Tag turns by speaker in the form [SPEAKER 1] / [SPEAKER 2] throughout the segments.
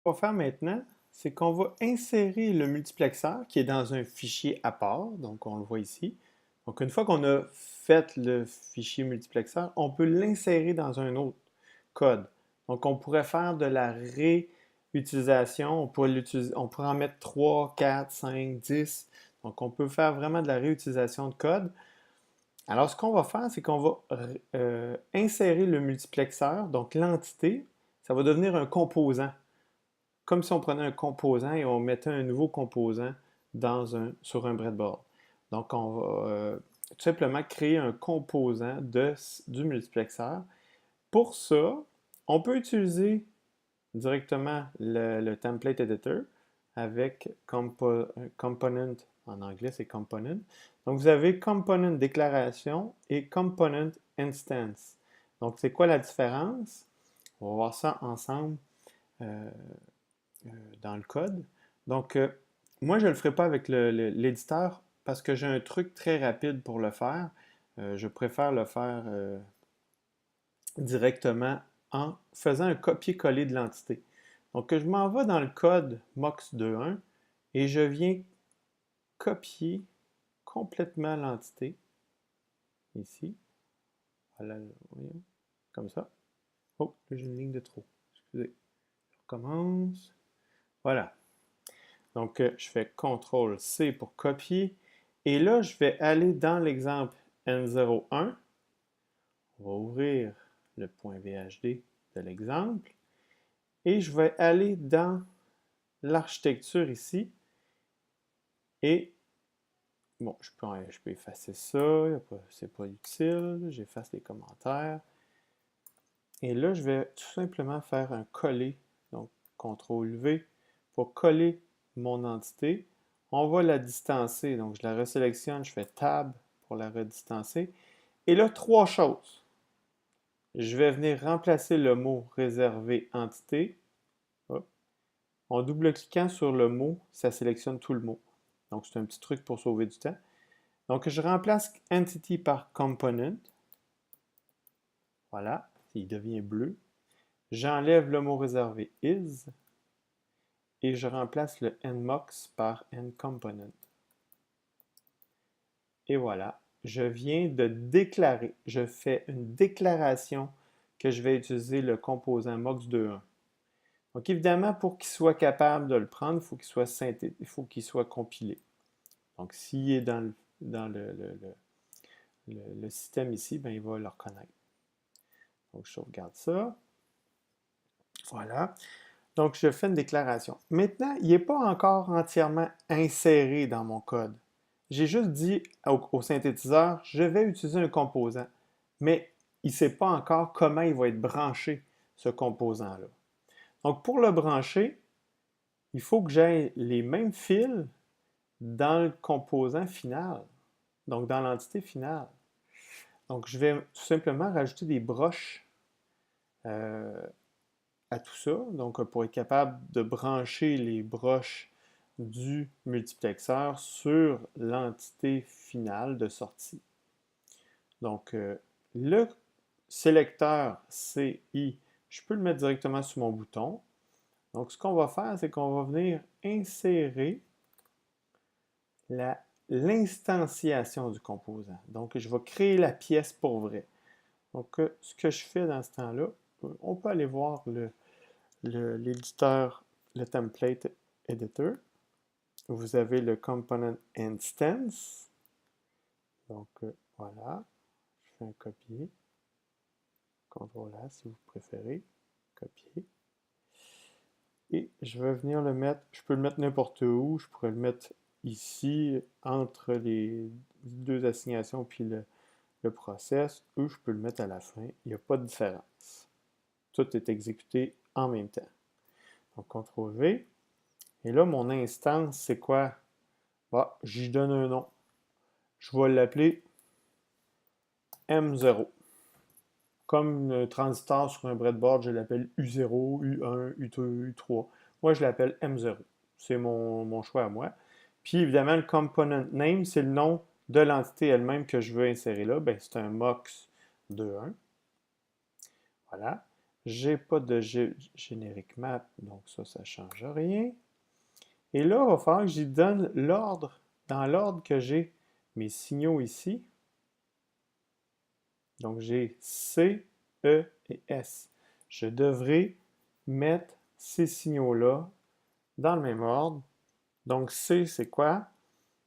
[SPEAKER 1] qu'on va faire maintenant, c'est qu'on va insérer le multiplexeur qui est dans un fichier à part, donc on le voit ici. Donc une fois qu'on a fait le fichier multiplexeur, on peut l'insérer dans un autre code. Donc on pourrait faire de la réutilisation, on pourrait en mettre 3, 4, 5, 10. Donc on peut faire vraiment de la réutilisation de code. Alors ce qu'on va faire, c'est qu'on va insérer le multiplexeur, donc l'entité, ça va devenir un composant comme si on prenait un composant et on mettait un nouveau composant sur un breadboard. Donc, on va tout simplement créer un composant du multiplexeur. Pour ça, on peut utiliser directement le template editor avec component, en anglais c'est component. Donc, vous avez component déclaration et component instance. Donc, c'est quoi la différence? On va voir ça ensemble. Euh, dans le code. Donc, moi, je ne le ferai pas avec l'éditeur parce que j'ai un truc très rapide pour le faire. Je préfère le faire directement en faisant un copier-coller de l'entité. Donc, je m'en vais dans le code MOX21 et je viens copier complètement l'entité ici. Voilà, comme ça. Oh, j'ai une ligne de trop. Excusez. Je recommence. Voilà. Donc, je fais CTRL-C pour copier. Et là, je vais aller dans l'exemple N01. On va ouvrir le point VHD de l'exemple. Et je vais aller dans l'architecture ici. Et, bon, je peux effacer ça. C'est pas utile. J'efface les commentaires. Et là, je vais tout simplement faire un coller. Donc, CTRL-V pour coller mon entité. On va la distancer. Donc, je la resélectionne. Je fais Tab pour la redistancer. Et là, trois choses. Je vais venir remplacer le mot réservé entité. Hop. En double-cliquant sur le mot, ça sélectionne tout le mot. Donc, c'est un petit truc pour sauver du temps. Donc, je remplace entity par component. Voilà, il devient bleu. J'enlève le mot réservé is et je remplace le nmux par nComponent. Et voilà, je viens de déclarer, je fais une déclaration que je vais utiliser le composant MOX21. Donc évidemment, pour qu'il soit capable de le prendre, il faut qu'il soit compilé. Donc s'il est dans le système ici, ben, il va le reconnaître. Donc je sauvegarde ça. Voilà. Donc, je fais une déclaration. Maintenant, il n'est pas encore entièrement inséré dans mon code. J'ai juste dit au synthétiseur, je vais utiliser un composant, mais il ne sait pas encore comment il va être branché, ce composant-là. Donc, pour le brancher, il faut que j'aie les mêmes fils dans le composant final, donc dans l'entité finale. Donc, je vais tout simplement rajouter des broches euh, à tout ça. Donc, pour être capable de brancher les broches du multiplexeur sur l'entité finale de sortie. Donc, le sélecteur CI, je peux le mettre directement sur mon bouton. Donc, ce qu'on va faire, c'est qu'on va venir insérer l'instanciation du composant. Donc, je vais créer la pièce pour vrai. Donc, ce que je fais dans ce temps-là, on peut aller voir l'éditeur, le template editor. Vous avez le component instance. Donc, voilà. Je fais un copier. CTRL-A si vous préférez. Copier. Et je vais venir le mettre, je peux le mettre n'importe où. Je pourrais le mettre ici, entre les deux assignations puis le process, ou je peux le mettre à la fin. Il n'y a pas de différence. Tout est exécuté en même temps. Donc, CTRL-V. Et là, mon instance, c'est quoi? Bah, j'y donne un nom. Je vais l'appeler M0. Comme un transistor sur un breadboard, je l'appelle U0, U1, U2, U3. Moi, je l'appelle M0. C'est mon choix à moi. Puis, évidemment, le component name, c'est le nom de l'entité elle-même que je veux insérer là. Ben, c'est un MOX 2.1. Voilà. J'ai pas de générique map, donc ça ne change rien. Et là, il va falloir que j'y donne l'ordre, dans l'ordre que j'ai mes signaux ici. Donc, j'ai C, E et S. Je devrais mettre ces signaux-là dans le même ordre. Donc, C, c'est quoi?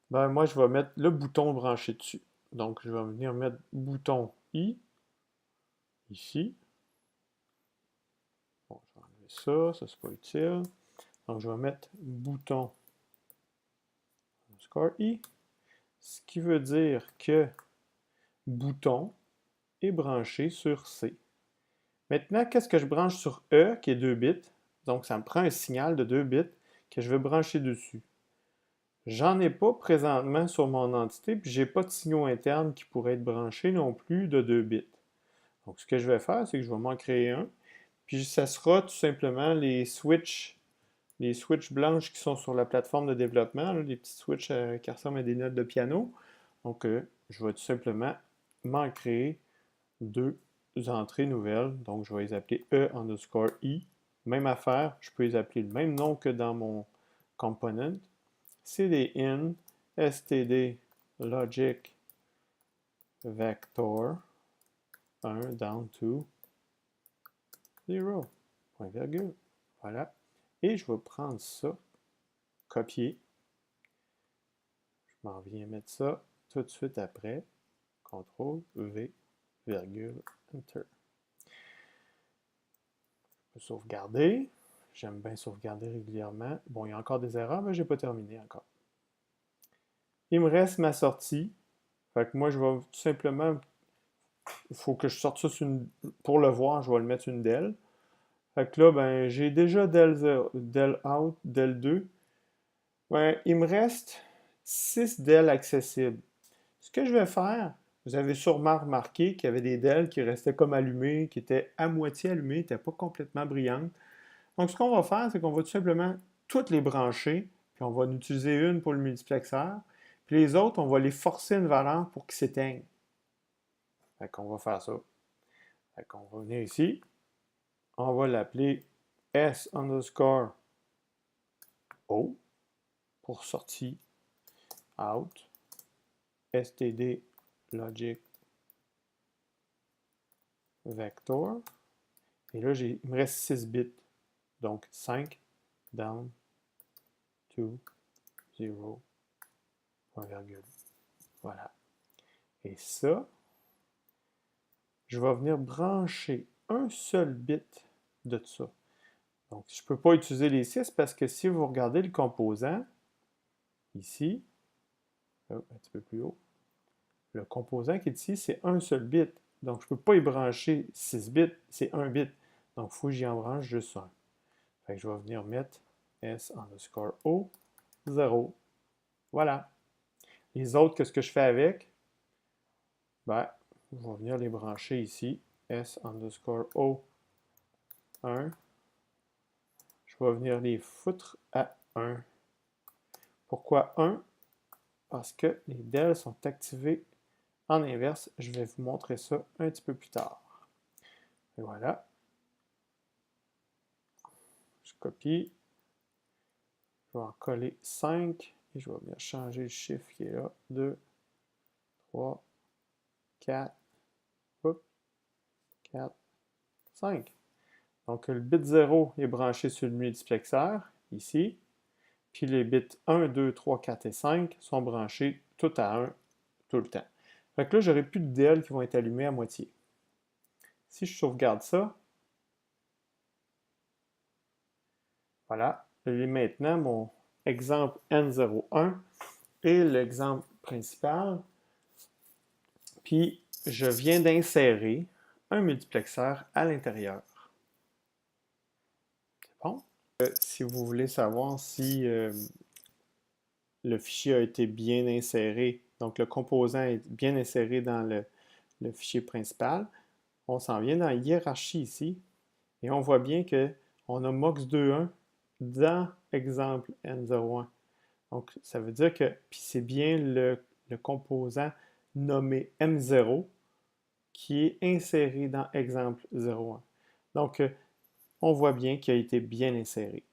[SPEAKER 1] Ben, moi, je vais mettre le bouton branché dessus. Donc, je vais venir mettre bouton I, ici. Bon, je vais enlever ça c'est pas utile. Donc, je vais mettre bouton underscore I, ce qui veut dire que bouton est branché sur C. Maintenant, qu'est-ce que je branche sur E, qui est 2 bits? Donc, ça me prend un signal de 2 bits que je vais brancher dessus. J'en ai pas présentement sur mon entité, puis j'ai pas de signaux internes qui pourraient être branchés non plus de 2 bits. Donc, ce que je vais faire, c'est que je vais m'en créer un, puis ça sera tout simplement les switches blanches qui sont sur la plateforme de développement, là, les petits switches qui ressemblent à des notes de piano. Donc, je vais tout simplement m'en créer deux entrées nouvelles. Donc, je vais les appeler E underscore I. Même affaire, je peux les appeler le même nom que dans mon component. cdin std logic vector 1 down to 0, point virgule. Voilà. Et je vais prendre ça, copier. Je m'en viens mettre ça tout de suite après. CTRL V, virgule, Enter. Je peux sauvegarder. J'aime bien sauvegarder régulièrement. Bon, il y a encore des erreurs, mais je n'ai pas terminé encore. Il me reste ma sortie. Fait que moi, je vais tout simplement... Il faut que je sorte ça pour le voir, je vais le mettre sur une DEL. Fait que là, ben, j'ai déjà DEL out, DEL 2. Ben, il me reste 6 DEL accessibles. Ce que je vais faire, vous avez sûrement remarqué qu'il y avait des DEL qui restaient comme allumées, qui étaient à moitié allumées, qui n'étaient pas complètement brillantes. Donc, ce qu'on va faire, c'est qu'on va tout simplement toutes les brancher, puis on va en utiliser une pour le multiplexeur, puis les autres, on va les forcer une valeur pour qu'ils s'éteignent. Fait qu'on va faire ça. Fait qu'on va venir ici, on va l'appeler S underscore O pour sortie out, std logic vector, et là, il me reste 6 bits. Donc 5 down to 0, point virgule. Voilà. Et ça, je vais venir brancher un seul bit de ça. Donc, je ne peux pas utiliser les 6 parce que si vous regardez le composant, ici, un petit peu plus haut, le composant qui est ici, c'est un seul bit. Donc, je ne peux pas y brancher 6 bits, c'est 1 bit. Donc, il faut que j'y en branche juste un. Fait que je vais venir mettre S underscore O 0. Voilà. Les autres, qu'est-ce que je fais avec? Ben, je vais venir les brancher ici. S underscore O 1. Je vais venir les foutre à 1. Pourquoi 1? Parce que les DEL sont activés en inverse. Je vais vous montrer ça un petit peu plus tard. Et voilà. Je copie. Je vais en coller 5. Et je vais venir changer le chiffre qui est là. 2, 3, 4, 4, 5. Donc, le bit 0 est branché sur le multiplexeur, ici. Puis les bits 1, 2, 3, 4 et 5 sont branchés tout à 1 tout le temps. Fait que là, j'aurai plus de DEL qui vont être allumés à moitié. Si je sauvegarde ça, voilà, et maintenant mon exemple N01 est l'exemple principal. Puis je viens d'insérer un multiplexeur à l'intérieur. C'est bon? Si vous voulez savoir si le fichier a été bien inséré, donc le composant est bien inséré dans le fichier principal, on s'en vient dans hiérarchie ici, et on voit bien qu'on a MOX21 dans exemple N01. Donc, ça veut dire que, puis c'est bien le composant nommé M0 qui est inséré dans exemple 01. Donc, on voit bien qu'il a été bien inséré.